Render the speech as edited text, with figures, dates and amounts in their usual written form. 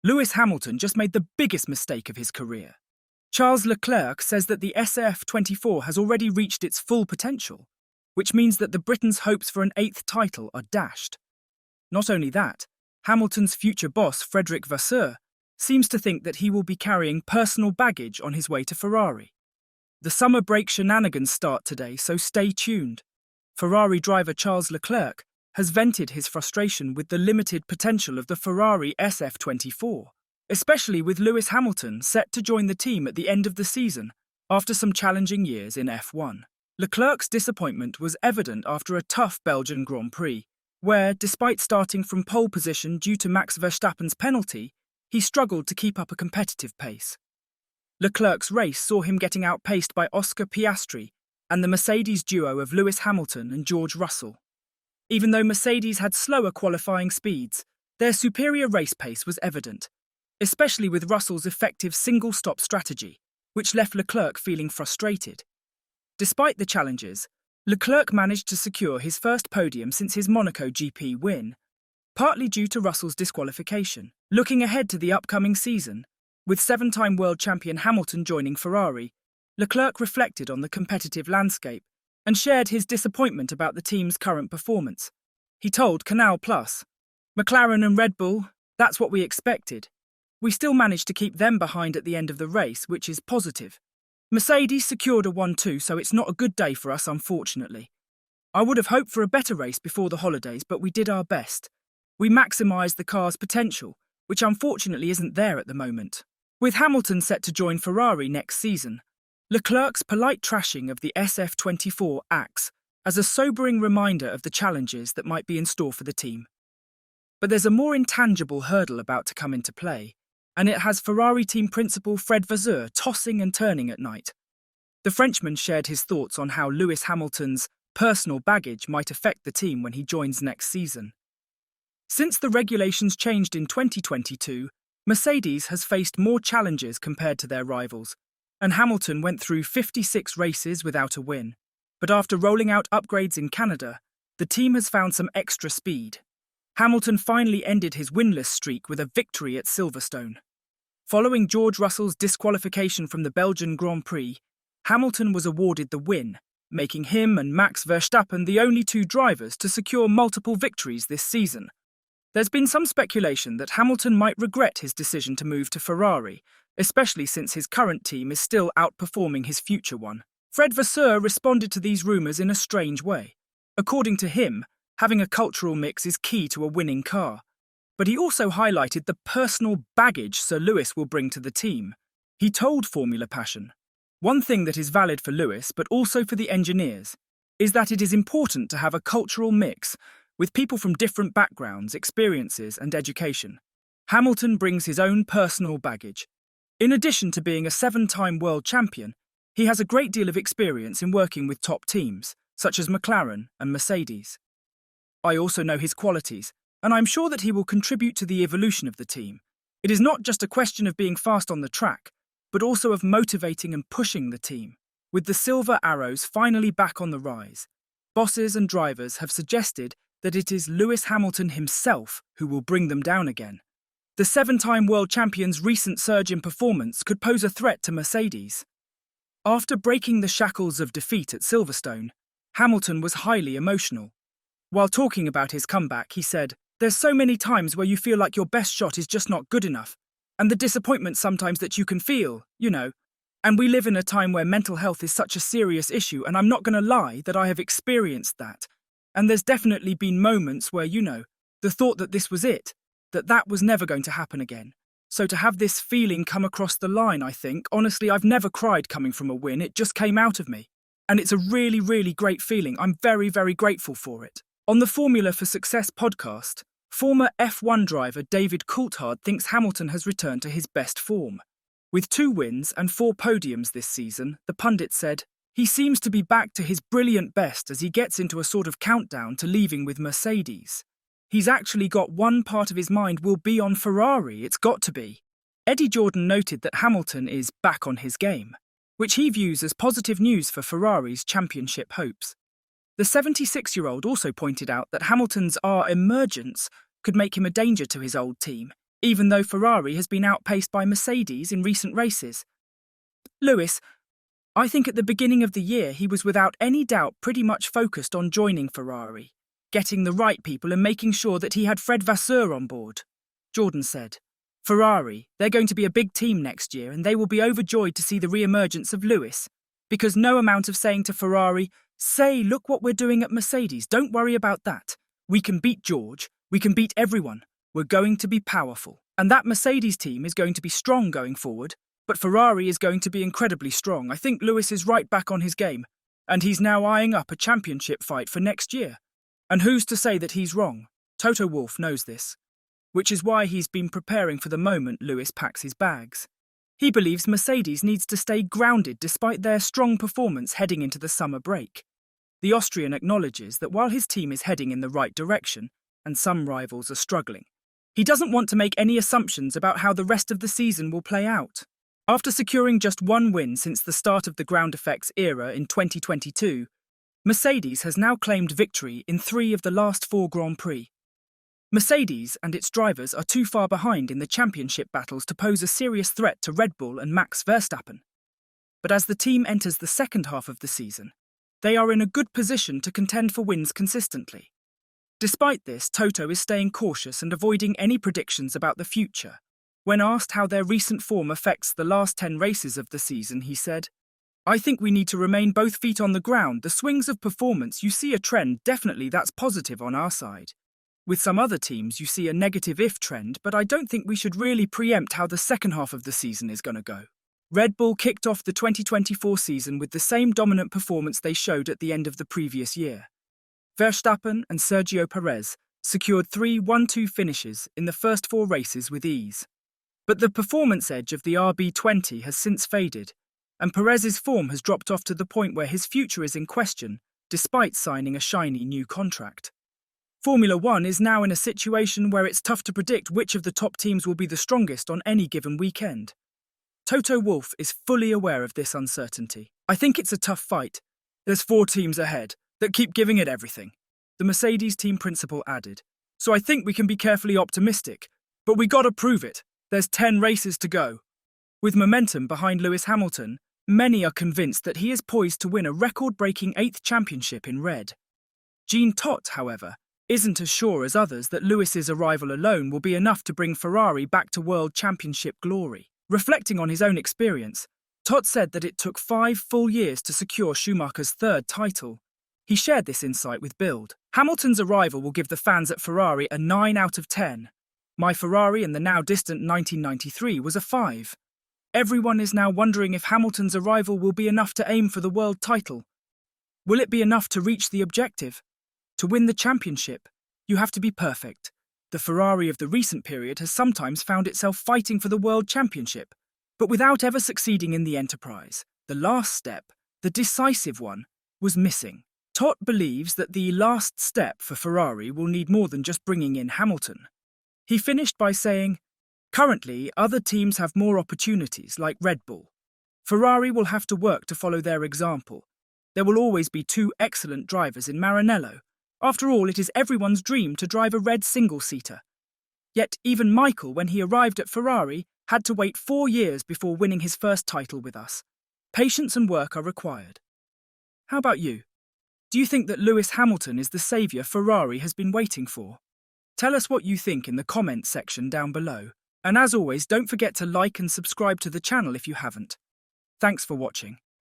Lewis Hamilton just made the biggest mistake of his career. Charles Leclerc says that the SF24 has already reached its full potential, which means that the Britain's hopes for an 8th title are dashed. Not only that, Hamilton's future boss, Frederic Vasseur, seems to think that he will be carrying personal baggage on his way to Ferrari. The summer break shenanigans start today, so stay tuned. Ferrari driver Charles Leclerc has vented his frustration with the limited potential of the Ferrari SF24, especially with Lewis Hamilton set to join the team at the end of the season after some challenging years in F1. Leclerc's disappointment was evident after a tough Belgian Grand Prix, where, despite starting from pole position due to Max Verstappen's penalty, he struggled to keep up a competitive pace. Leclerc's race saw him getting outpaced by Oscar Piastri and the Mercedes duo of Lewis Hamilton and George Russell. Even though Mercedes had slower qualifying speeds, their superior race pace was evident, especially with Russell's effective single-stop strategy, which left Leclerc feeling frustrated. Despite the challenges, Leclerc managed to secure his first podium since his Monaco GP win, partly due to Russell's disqualification. Looking ahead to the upcoming season, with 7-time world champion Hamilton joining Ferrari, Leclerc reflected on the competitive landscape and shared his disappointment about the team's current performance. He told Canal+, "McLaren and Red Bull, that's what we expected. We still managed to keep them behind at the end of the race, which is positive. Mercedes secured a 1-2, so it's not a good day for us, unfortunately. I would have hoped for a better race before the holidays, but we did our best. We maximised the car's potential, which unfortunately isn't there at the moment." With Hamilton set to join Ferrari next season, Leclerc's polite trashing of the SF24 acts as a sobering reminder of the challenges that might be in store for the team. But there's a more intangible hurdle about to come into play, and it has Ferrari team principal Fred Vasseur tossing and turning at night. The Frenchman shared his thoughts on how Lewis Hamilton's personal baggage might affect the team when he joins next season. Since the regulations changed in 2022, Mercedes has faced more challenges compared to their rivals, and Hamilton went through 56 races without a win. But after rolling out upgrades in Canada, the team has found some extra speed. Hamilton finally ended his winless streak with a victory at Silverstone. Following George Russell's disqualification from the Belgian Grand Prix, Hamilton was awarded the win, making him and Max Verstappen the only two drivers to secure multiple victories this season. There's been some speculation that Hamilton might regret his decision to move to Ferrari, especially since his current team is still outperforming his future one. Fred Vasseur responded to these rumours in a strange way. According to him, having a cultural mix is key to a winning car. But he also highlighted the personal baggage Sir Lewis will bring to the team. He told Formula Passion, "One thing that is valid for Lewis, but also for the engineers, is that it is important to have a cultural mix with people from different backgrounds, experiences, and education. Hamilton brings his own personal baggage. In addition to being a 7-time world champion, he has a great deal of experience in working with top teams, such as McLaren and Mercedes. I also know his qualities, and I'm sure that he will contribute to the evolution of the team. It is not just a question of being fast on the track, but also of motivating and pushing the team. With the Silver Arrows finally back on the rise, bosses and drivers have suggested that it is Lewis Hamilton himself who will bring them down again. The 7-time world champion's recent surge in performance could pose a threat to Mercedes. After breaking the shackles of defeat at Silverstone, Hamilton was highly emotional. While talking about his comeback, he said, "There's so many times where you feel like your best shot is just not good enough, and the disappointment sometimes that you can feel, and we live in a time where mental health is such a serious issue, and I'm not going to lie that I have experienced that. And there's definitely been moments where, the thought that this was it, that was never going to happen again. So to have this feeling come across the line, I think, honestly, I've never cried coming from a win. It just came out of me. And it's a really, really great feeling. I'm very, very grateful for it." On the Formula for Success podcast, former F1 driver David Coulthard thinks Hamilton has returned to his best form. With 2 wins and 4 podiums this season, the pundit said, "He seems to be back to his brilliant best as he gets into a sort of countdown to leaving with Mercedes. He's actually got one part of his mind will be on Ferrari, it's got to be." Eddie Jordan noted that Hamilton is back on his game, which he views as positive news for Ferrari's championship hopes. The 76-year-old also pointed out that Hamilton's emergence could make him a danger to his old team even though Ferrari has been outpaced by Mercedes in recent races. Lewis, I think at the beginning of the year he was without any doubt pretty much focused on joining Ferrari, getting the right people and making sure that he had Fred Vasseur on board. Jordan said, Ferrari, they're going to be a big team next year and they will be overjoyed to see the re-emergence of Lewis, because no amount of saying to Ferrari, say, look what we're doing at Mercedes, don't worry about that. We can beat George, we can beat everyone, we're going to be powerful. And that Mercedes team is going to be strong going forward, but Ferrari is going to be incredibly strong. I think Lewis is right back on his game, and he's now eyeing up a championship fight for next year. And who's to say that he's wrong? Toto Wolff knows this, which is why he's been preparing for the moment Lewis packs his bags. He believes Mercedes needs to stay grounded despite their strong performance heading into the summer break. The Austrian acknowledges that while his team is heading in the right direction, and some rivals are struggling, he doesn't want to make any assumptions about how the rest of the season will play out. After securing just one win since the start of the ground effects era in 2022, Mercedes has now claimed victory in 3 of the last 4 Grand Prix. Mercedes and its drivers are too far behind in the championship battles to pose a serious threat to Red Bull and Max Verstappen. But as the team enters the second half of the season, they are in a good position to contend for wins consistently. Despite this, Toto is staying cautious and avoiding any predictions about the future. When asked how their recent form affects the last 10 races of the season, he said, I think we need to remain both feet on the ground. The swings of performance, you see a trend, definitely that's positive on our side. With some other teams, you see a negative-if trend, but I don't think we should really preempt how the second half of the season is going to go. Red Bull kicked off the 2024 season with the same dominant performance they showed at the end of the previous year. Verstappen and Sergio Perez secured 3 1-2 finishes in the first 4 races with ease. But the performance edge of the RB20 has since faded, and Perez's form has dropped off to the point where his future is in question, despite signing a shiny new contract. Formula One is now in a situation where it's tough to predict which of the top teams will be the strongest on any given weekend. Toto Wolff is fully aware of this uncertainty. I think it's a tough fight. There's 4 teams ahead that keep giving it everything, the Mercedes team principal added. So I think we can be carefully optimistic, but we gotta prove it. There's 10 races to go. With momentum behind Lewis Hamilton, many are convinced that he is poised to win a record-breaking 8th championship in red. Jean Todt, however, isn't as sure as others that Lewis's arrival alone will be enough to bring Ferrari back to World Championship glory. Reflecting on his own experience, Todt said that it took 5 full years to secure Schumacher's 3rd title. He shared this insight with Bild. Hamilton's arrival will give the fans at Ferrari a 9 out of 10. My Ferrari in the now distant 1993 was a 5. Everyone is now wondering if Hamilton's arrival will be enough to aim for the world title. Will it be enough to reach the objective? To win the championship, you have to be perfect. The Ferrari of the recent period has sometimes found itself fighting for the world championship, but without ever succeeding in the enterprise. The last step, the decisive one, was missing. Todt believes that the last step for Ferrari will need more than just bringing in Hamilton. He finished by saying, currently, other teams have more opportunities, like Red Bull. Ferrari will have to work to follow their example. There will always be 2 excellent drivers in Maranello. After all, it is everyone's dream to drive a red single-seater. Yet even Michael, when he arrived at Ferrari, had to wait 4 years before winning his first title with us. Patience and work are required. How about you? Do you think that Lewis Hamilton is the saviour Ferrari has been waiting for? Tell us what you think in the comments section down below. And as always, don't forget to like and subscribe to the channel if you haven't. Thanks for watching.